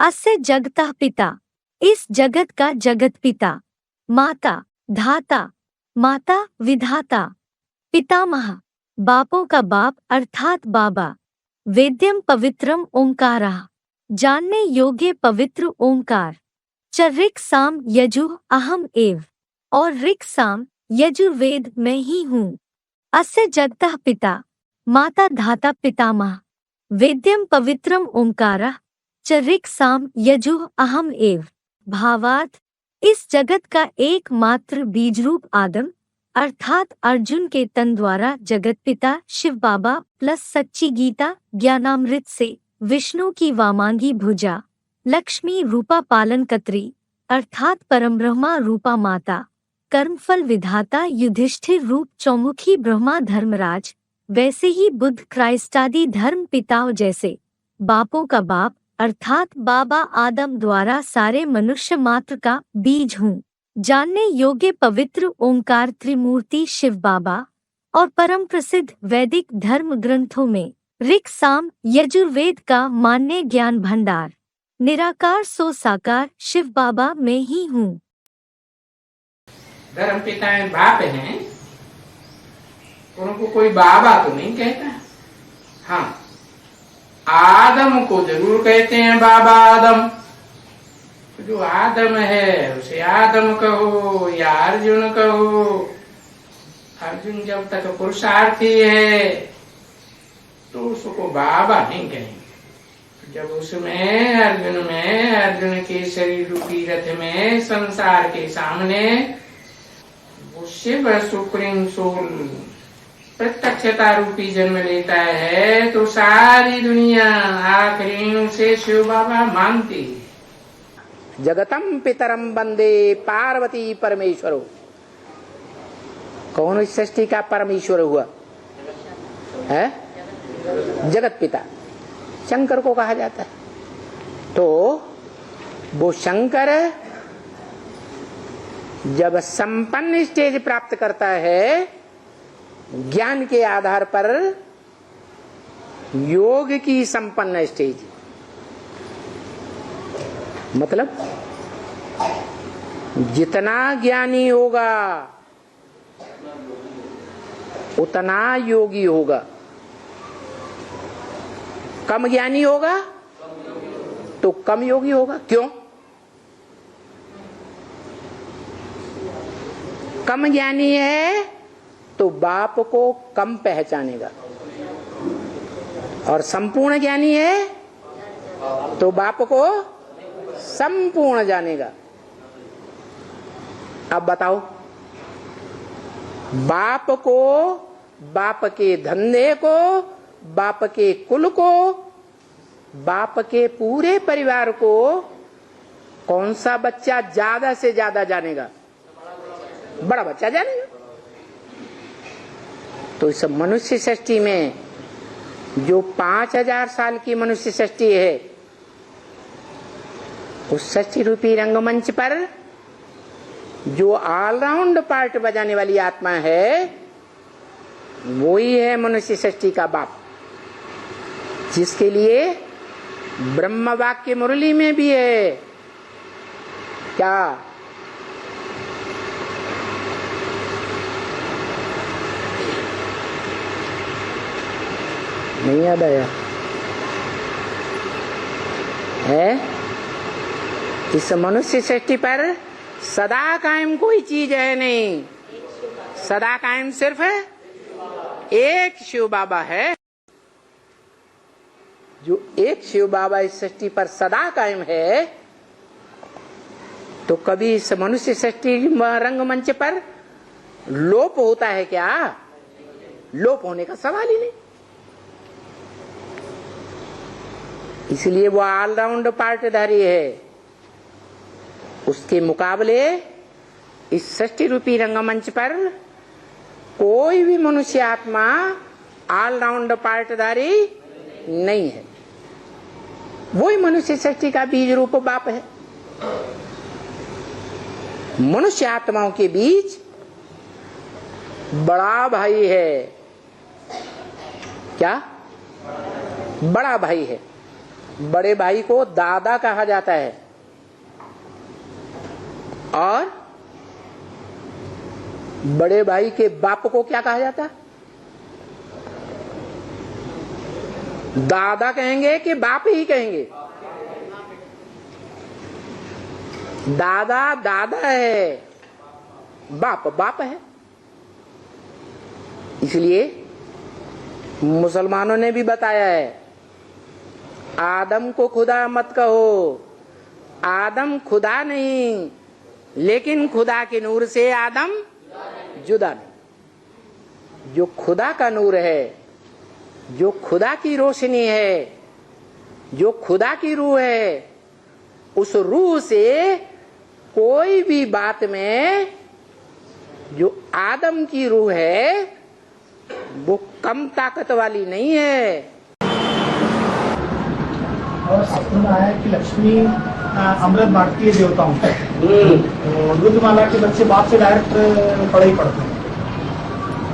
अस्य जगतः पिता, इस जगत का जगत पिता। माता, धाता, माता विधाता। पितामह, बापों का बाप अर्थात बाबा। वेद्यम पवित्रम ओंकारः, जानने योग्य पवित्र ओंकार। च ऋक् साम यजुः अहम एव, और ऋक् साम यजुर्वेद मैं ही हूँ। अस्य जगतः पिता, माता धाता पितामह। वेद्यम पवित्रम ओंकारः, च ऋक् साम यजुः अहम एव। भावार्थ, इस जगत का एकमात्र बीजरूप आदम अर्थात अर्जुन के तन द्वारा जगत पिता शिव बाबा प्लस सच्ची गीता ज्ञानामृत से विष्णु की वामांगी भुजा, लक्ष्मी रूपा पालन कत्री अर्थात परमब्रह्मा रूपा माता, कर्मफल विधाता युधिष्ठिर रूप चौमुखी ब्रह्मा धर्मराज, वैसे ही बुद्ध क्राइस्ट आदि धर्म पिताओं जैसे बापों का बाप अर्थात बाबा आदम द्वारा सारे मनुष्य मात्र का बीज हूँ। जानने योग्य पवित्र ओंकार त्रिमूर्ति शिव बाबा और परम प्रसिद्ध वैदिक धर्म ग्रंथों में ऋक् साम यजुर्वेद का मान्य ज्ञान भंडार। निराकार सो साकार शिव बाबा मैं ही हूँ। धर्म पिता बाप हैं, उनको कोई बाबा तो नहीं कहता। हाँ, आदम को जरूर कहते हैं बाबा आदम। जो आदम है उसे आदम कहो या अर्जुन कहो। अर्जुन जब तक पुरुषार्थी है तो उसको बाबा नहीं कहेंगे। जब उसमें अर्जुन के शरीर रूपी रथ में संसार के सामने वो शिव सुप्रीम सोल प्रत्यक्षता रूपी जन्म लेता है तो सारी दुनिया आखिरी उसे शिव बाबा मानती है। जगतम पितरम वंदे पार्वती परमेश्वरो। कौन इस सृष्टि का परमेश्वर हुआ है? जगत पिता शंकर को कहा जाता है। तो वो शंकर जब संपन्न स्टेज प्राप्त करता है ज्ञान के आधार पर, योग की संपन्न स्टेज, मतलब जितना ज्ञानी होगा उतना योगी होगा। कम ज्ञानी होगा तो कम योगी होगा। क्यों? कम ज्ञानी है तो बाप को कम पहचानेगा, और संपूर्ण ज्ञानी है तो बाप को संपूर्ण जानेगा। अब बताओ, बाप को, बाप के धंधे को, बाप के कुल को, बाप के पूरे परिवार को कौन सा बच्चा ज्यादा से ज्यादा जानेगा? बड़ा बच्चा जानेगा। तो इस मनुष्य सृष्टि में जो 5000 साल की मनुष्य सृष्टि है, उस सृष्टि रूपी रंगमंच पर जो ऑलराउंड पार्ट बजाने वाली आत्मा है वो ही है मनुष्य सृष्टि का बाप, जिसके लिए ब्रह्म वाक्य मुरली में भी है क्या? नहीं याद आया है? इस मनुष्य सृष्टि पर सदा कायम कोई चीज है नहीं, सदा कायम सिर्फ एक शिव बाबा है। जो एक शिव बाबा इस सृष्टि पर सदा कायम है, तो कभी इस मनुष्य सृष्टि रंगमंच पर लोप होता है क्या? लोप होने का सवाल ही नहीं। इसलिए वो ऑलराउंड पार्टधारी है। उसके मुकाबले इस सृष्टि रूपी रंगमंच पर कोई भी मनुष्य आत्मा ऑलराउंड पार्टधारी नहीं है। वही मनुष्य सृष्टि का बीज रूप बाप है। मनुष्य आत्माओं के बीच बड़ा भाई है। क्या? बड़ा भाई है। बड़े भाई को दादा कहा जाता है और बड़े भाई के बाप को क्या कहा जाता है? दादा कहेंगे कि बाप ही कहेंगे? दादा दादा है, बाप बाप है। इसलिए मुसलमानों ने भी बताया है, आदम को खुदा मत कहो, आदम खुदा नहीं, लेकिन खुदा के नूर से आदम जुदा नहीं। जो खुदा का नूर है, जो खुदा की रोशनी है, जो खुदा की रूह है, उस रूह से कोई भी बात में जो आदम की रूह है वो कम ताकत वाली नहीं है। और शास्त्र में आया है कि लक्ष्मी अमृत बांटती है देवताओं को। तो रुद्रमाला के बच्चे बाप से डायरेक्ट पढ़ाई पढ़ते हैं,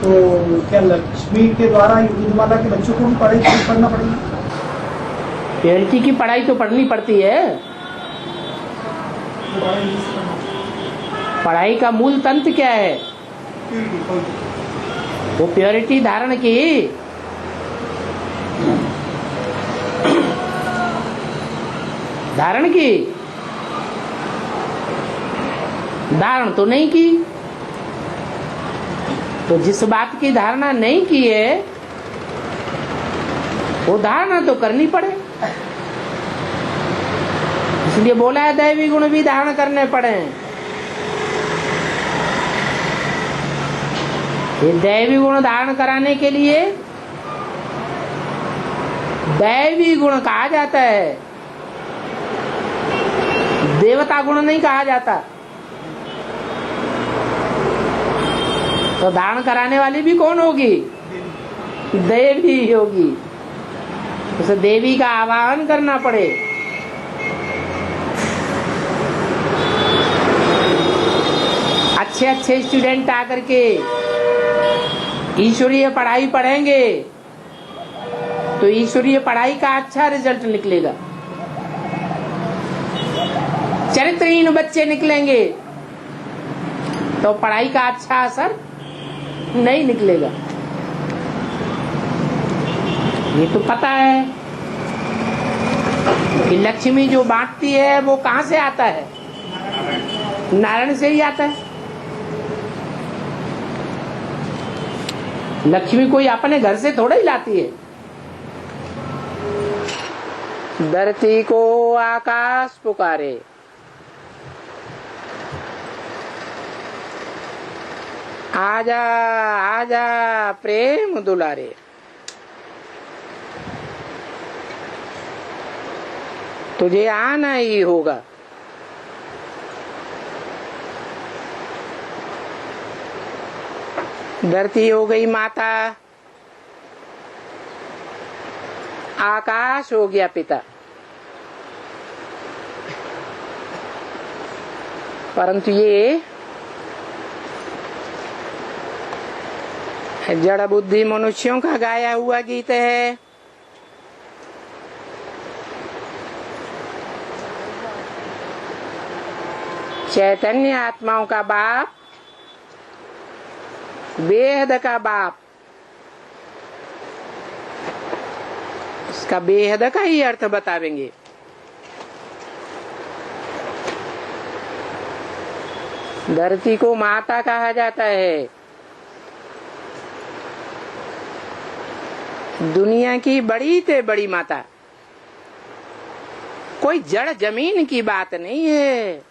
तो क्या लक्ष्मी के द्वारा रुद्रमाला के बच्चों को भी पढ़ाई पढ़ना पड़ेगी? प्योरिटी की पढ़ाई तो पढ़नी पड़ती है। पढ़ाई का मूल तंत्र क्या है? वो प्योरिटी धारण की। धारण की, धारण तो नहीं की। तो जिस बात की धारणा नहीं की है वो धारणा तो करनी पड़े। इसलिए बोला है दैवी गुण भी धारण करने पड़े। ये दैवी गुण धारण कराने के लिए दैवी गुण कहा जाता है, देवता गुण नहीं कहा जाता। तो धारण कराने वाली भी कौन होगी? देवी होगी। उसे देवी का आवाहन करना पड़े। अच्छे अच्छे स्टूडेंट आकर के ईश्वरीय पढ़ाई पढ़ेंगे तो ईश्वरीय पढ़ाई का अच्छा रिजल्ट निकलेगा। चरित्रहीन बच्चे निकलेंगे तो पढ़ाई का अच्छा असर नहीं निकलेगा। ये तो पता है कि लक्ष्मी जो बांटती है वो कहाँ से आता है? नारायण से ही आता है। लक्ष्मी कोई अपने घर से थोड़ा ही लाती है। धरती को आकाश पुकारे, आजा आजा प्रेम दुलारे। तुझे आना ही होगा। धरती हो गई माता, आकाश हो गया पिता। परंतु ये जड़ बुद्धि मनुष्यों का गाया हुआ गीत है। चैतन्य आत्माओं का बाप, बेहद का बाप। इसका बेहद का ही अर्थ बतावेंगे। धरती को माता कहा जाता है। दुनिया की बड़ी से बड़ी माता। कोई जड़ जमीन की बात नहीं है।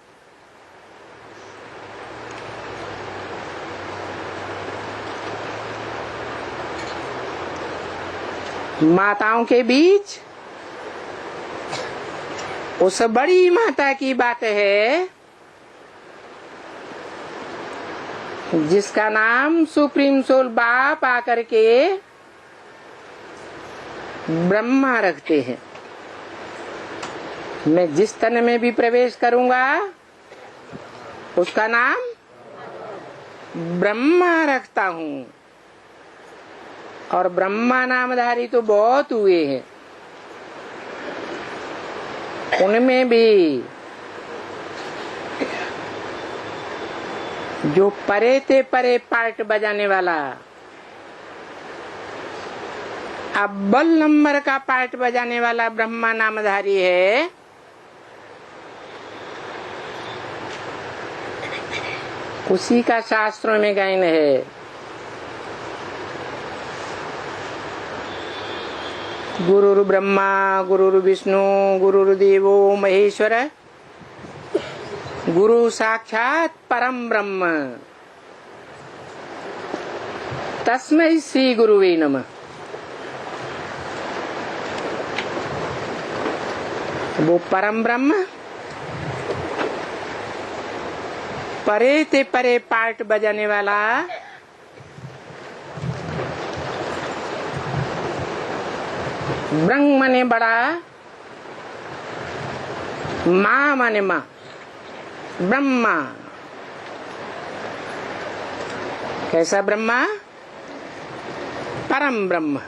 माताओं के बीच उस बड़ी माता की बात है जिसका नाम सुप्रीम सोल बाप आकर के ब्रह्मा रखते हैं। मैं जिस तन में भी प्रवेश करूंगा उसका नाम ब्रह्मा रखता हूं। और ब्रह्मा नामधारी तो बहुत हुए हैं। उनमें भी जो परे ते परे पार्ट बजाने वाला अव्वल नंबर का पार्ट बजाने वाला ब्रह्मा नामधारी है, उसी का शास्त्रों में गायन है। गुरुर् ब्रह्मा गुरुर् विष्णु गुरुर्देवो महेश्वर गुरु साक्षात परम ब्रह्म तस्मै श्री गुरुवे नमः। वो परम ब्रह्म परे ते परे पार्ट बजाने वाला ब्रह्म माने बड़ा, माँ माने माँ, ब्रह्मा। कैसा ब्रह्मा? परम ब्रह्म,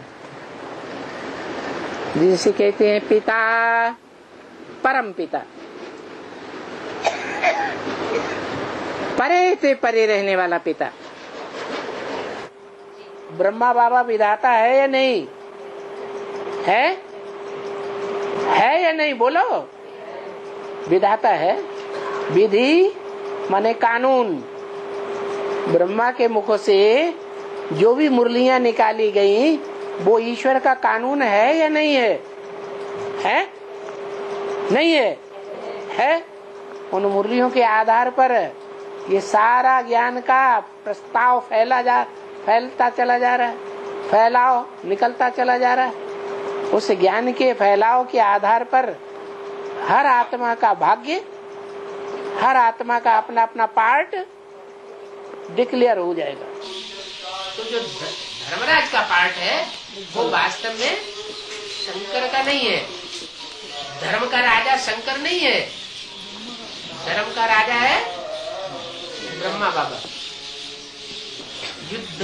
जिसे कहते हैं पिता, परम पिता, परे से परे रहने वाला पिता। ब्रह्मा बाबा विधाता है या नहीं? है या नहीं? बोलो। विधाता है। विधि माने कानून। ब्रह्मा के मुख से जो भी मुरलियां निकाली गई वो ईश्वर का कानून है या नहीं है? है? नहीं है? है? उन मुरलियों के आधार पर ये सारा ज्ञान का प्रस्ताव फैलता चला जा रहा है, फैलाव निकलता चला जा रहा है। उस ज्ञान के फैलाव के आधार पर हर आत्मा का भाग्य, हर आत्मा का अपना अपना पार्ट डिक्लेयर हो जाएगा। तो जो धर्मराज का पार्ट है वो वास्तव में शंकर का नहीं है। धर्म का राजा शंकर नहीं है, धर्म का राजा है ब्रह्मा बाबा। युद्ध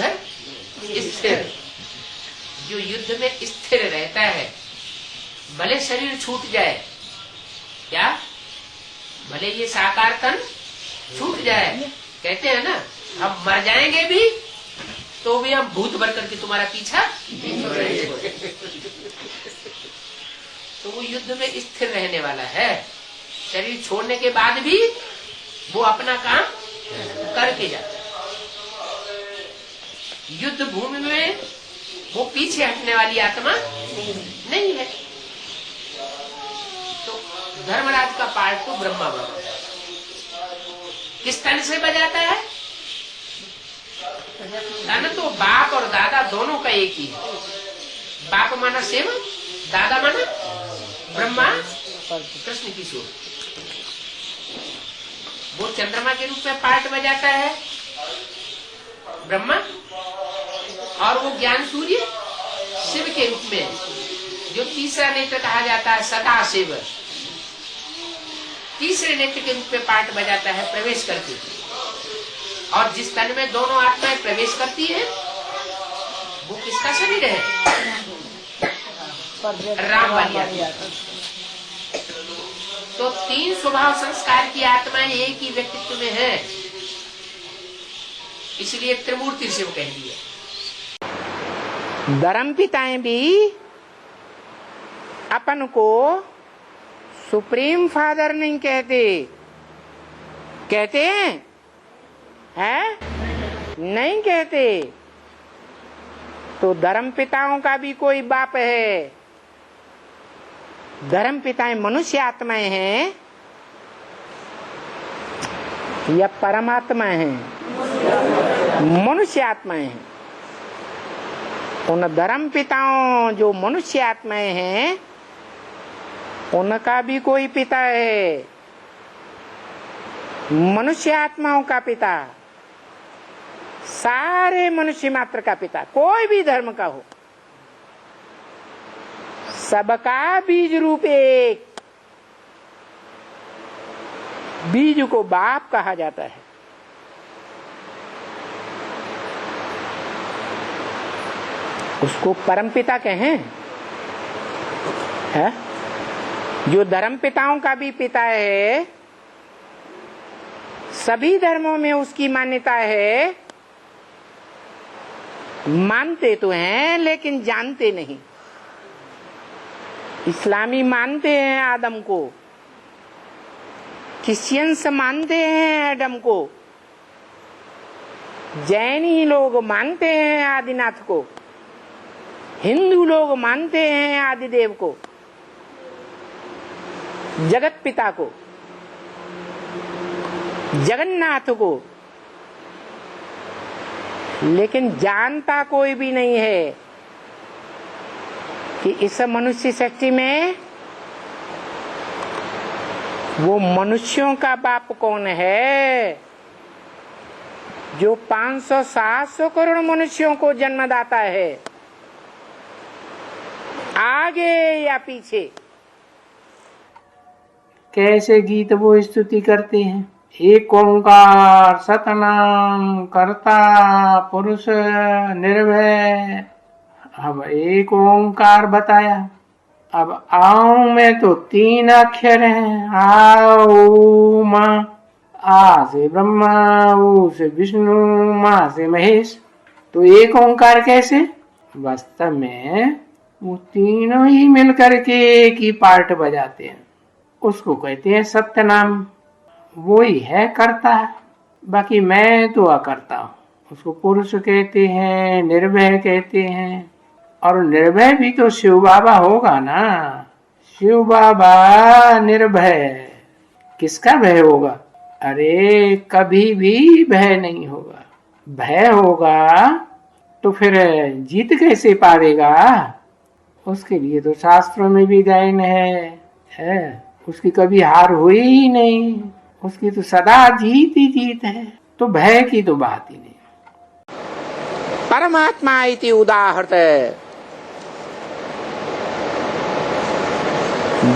स्थिर, जो युद्ध में स्थिर रहता है, भले शरीर छूट जाए, क्या भले ये साकार तन छूट जाए, कहते हैं ना हम मर जाएंगे भी तो भी हम भूत भर करके तुम्हारा पीछा तो वो युद्ध में स्थिर रहने वाला है। शरीर छोड़ने के बाद भी वो अपना काम करके जाता है। युद्ध भूमि में वो पीछे हटने वाली आत्मा नहीं है। तो धर्मराज का पार्ट तो ब्रह्मा बाबा किस तन से बजाता है? तन तो बाप और दादा दोनों का एक ही है। बाप माना शिव, दादा माना ब्रह्मा कृष्ण किशोर। वो चंद्रमा के रूप में पार्ट बजाता है ब्रह्मा, और वो ज्ञान सूर्य शिव के रूप में, जो तीसरा नेत्र कहा जाता है सदा शिव, तीसरे नेत्र के रूप में पार्ट बजाता है प्रवेश करके। और जिस तन में दोनों आत्माएं प्रवेश करती है वो किसका शरीर है? राम वाली आत्मा। तो तीन स्वभाव संस्कार की आत्माएं एक ही व्यक्तित्व में है, इसलिए त्रिमूर्ति शिव कह दिया। धर्म पिताएं भी अपन को सुप्रीम फादर नहीं कहते। कहते हैं? नहीं कहते। तो धर्म पिताओं का भी कोई बाप है। धर्म पिताएं मनुष्य आत्माएं हैं या परमात्मा हैं? मनुष्य आत्माएं हैं। उन धर्म पिताओं जो मनुष्य आत्माएं हैं उनका भी कोई पिता है, मनुष्य आत्माओं का पिता, सारे मनुष्य मात्र का पिता, कोई भी धर्म का हो, सबका बीज रूप एक। बीज को बाप कहा जाता है। उसको परमपिता कहें, है? जो धर्म पिताओं का भी पिता है, सभी धर्मों में उसकी मान्यता है, मानते तो हैं लेकिन जानते नहीं। इस्लामी मानते हैं आदम को, क्रिश्चियंस मानते हैं एडम को, जैनी लोग मानते हैं आदिनाथ को, हिंदू लोग मानते हैं आदिदेव को, जगत पिता को, जगन्नाथ को, लेकिन जानता कोई भी नहीं है कि इस मनुष्य सृष्टि में वो मनुष्यों का बाप कौन है जो 500-700 करोड़ मनुष्यों को जन्मदाता है, आगे या पीछे। कैसे गीत वो स्तुति करते हैं, एक ओंकार सतनाम करता पुरुष निर्भय। अब एक ओंकार बताया, अब आओ में तो 3 अक्षर हैं, आओ माँ, आ से ब्रह्मा, ऊ से विष्णु, माँ से महेश। तो एक ओंकार कैसे? वास्तव में वो तीनों ही मिलकर के एक ही पार्ट बजाते हैं, उसको कहते हैं सत्य नाम। वो ही है करता है, बाकी मैं तो अकर्ता हूँ। उसको पुरुष कहते हैं, निर्भय कहते हैं। और निर्भय भी तो शिव बाबा होगा ना। शिव बाबा निर्भय, किसका भय होगा? अरे कभी भी भय नहीं होगा। भय होगा तो फिर जीत कैसे पावेगा? उसके लिए तो शास्त्रों में भी गायन है, उसकी कभी हार हुई ही नहीं, उसकी तो सदा जीत ही जीत है। तो भय की तो बात ही नहीं। परमात्मा इति उदाहरत,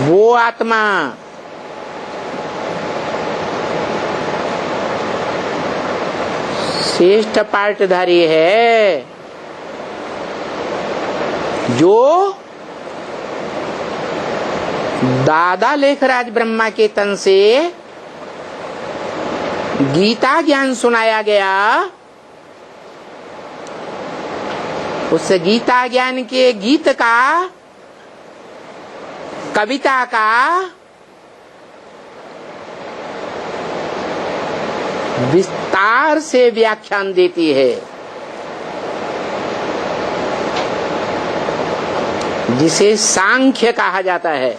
वो आत्मा श्रेष्ठ पार्टधारी है जो दादा लेखराज ब्रह्मा के तन से गीता ज्ञान सुनाया गया। उस गीता ज्ञान के गीत का, कविता का विस्तार से व्याख्यान देती है, जिसे सांख्य कहा जाता है।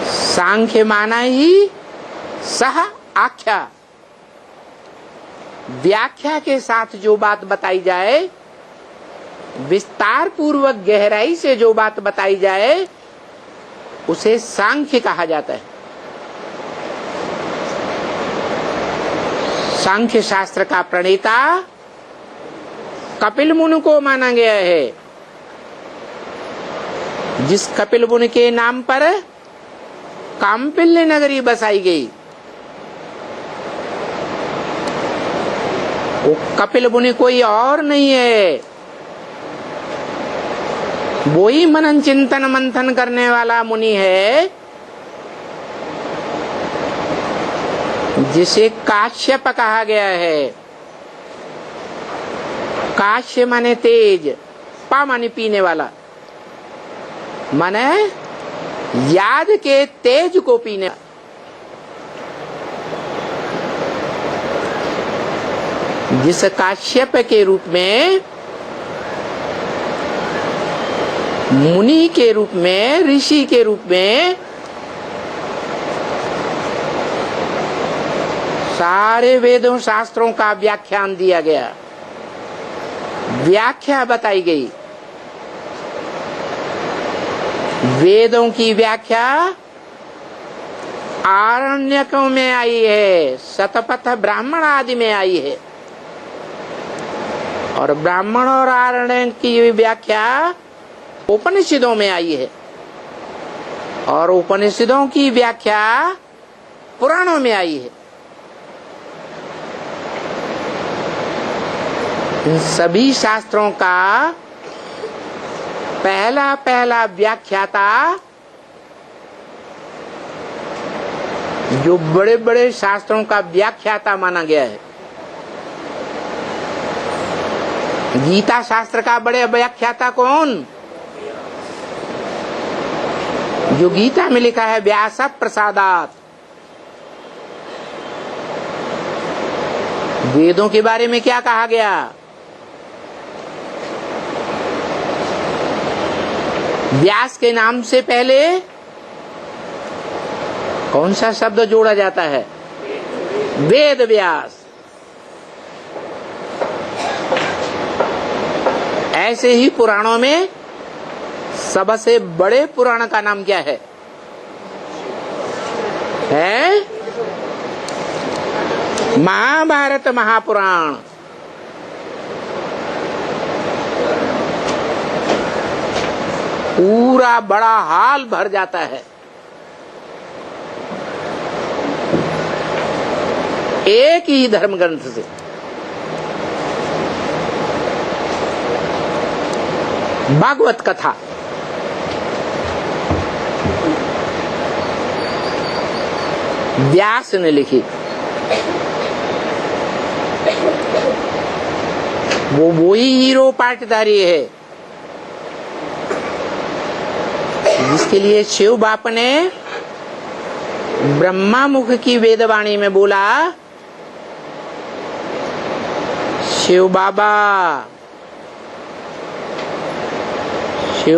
सांख्य माना ही सह आख्या, व्याख्या के साथ जो बात बताई जाए, विस्तार पूर्वक गहराई से जो बात बताई जाए, उसे सांख्य कहा जाता है। सांख्य शास्त्र का प्रणेता कपिल मुनि को माना गया है, जिस कपिल मुनि के नाम पर काम्पिल्य नगरी बसाई गई। वो कपिल मुनि कोई और नहीं है, वो ही मनन चिंतन मंथन करने वाला मुनि है, जिसे काश्यप कहा गया है। काश्य माने तेज, पा माने पीने वाला, माने याद के तेज को पीने। जिस काश्यप के रूप में, मुनि के रूप में, ऋषि के रूप में सारे वेदों शास्त्रों का व्याख्यान दिया गया, व्याख्या बताई गई। वेदों की व्याख्या आरण्यकों में आई है, शतपथ ब्राह्मण आदि में आई है, और ब्राह्मण और आरण्य की व्याख्या उपनिषदों में आई है, और उपनिषदों की व्याख्या पुराणों में आई है। इन सभी शास्त्रों का पहला व्याख्याता जो बड़े बड़े शास्त्रों का व्याख्याता माना गया है। गीता शास्त्र का बड़े व्याख्याता कौन? जो गीता में लिखा है व्यास प्रसादात। वेदों के बारे में क्या कहा गया? व्यास के नाम से पहले कौन सा शब्द जोड़ा जाता है? वेद व्यास। ऐसे ही पुराणों में सबसे बड़े पुराण का नाम क्या है? महाभारत महापुराण। पूरा बड़ा हाल भर जाता है एक ही धर्म ग्रंथ से। भागवत कथा व्यास ने लिखी। वो वही हीरो पाटधारी है जिसके लिए शिव बाप ने ब्रह्मा मुख की वेदवाणी में बोला, शिव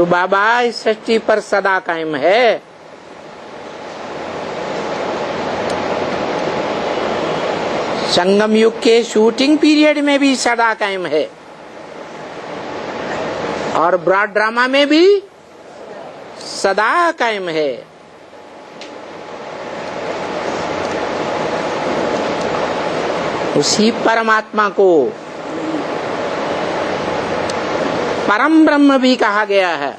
बाबा इस सृष्टि पर सदा कायम है। संगम युग के शूटिंग पीरियड में भी सदा कायम है और ब्रॉड ड्रामा में भी सदा कायम है। उसी परमात्मा को परम ब्रह्म भी कहा गया है,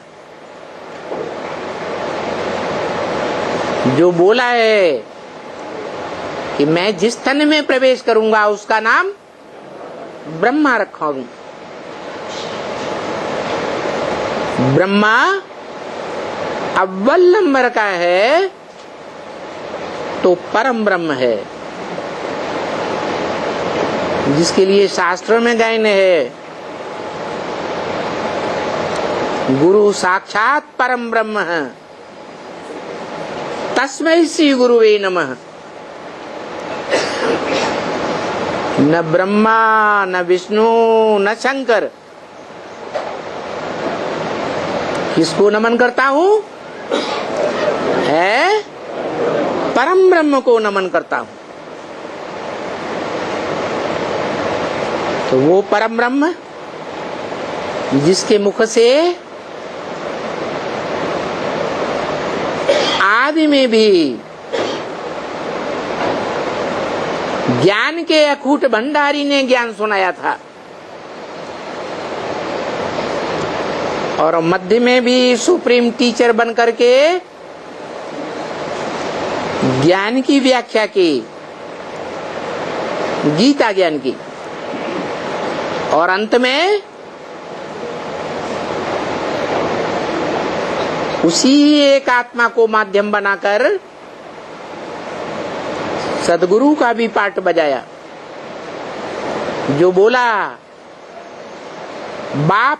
जो बोला है कि मैं जिस तन में प्रवेश करूंगा उसका नाम ब्रह्मा रखूंगी। ब्रह्मा अव्वल नंबर का है तो परम ब्रह्म है, जिसके लिए शास्त्रों में गायन है, गुरु साक्षात परम ब्रह्म है, तस्मै श्री गुरुवे नमः। न ब्रह्मा न विष्णु न शंकर, किसको नमन करता हूँ? है परम ब्रह्म को नमन करता हूँ। तो वो परम ब्रह्म जिसके मुख से आदि में भी ज्ञान के अखूट भंडारी ने ज्ञान सुनाया था और मध्य में भी सुप्रीम टीचर बन करके ज्ञान की व्याख्या की, गीता ज्ञान की, और अंत में उसी एक आत्मा को माध्यम बनाकर सदगुरु का भी पाठ बजाया, जो बोला बाप,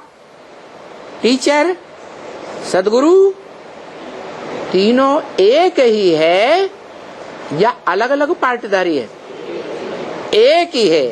टीचर, सदगुरु तीनों एक ही है या अलग अलग पाठधारी है? एक ही है।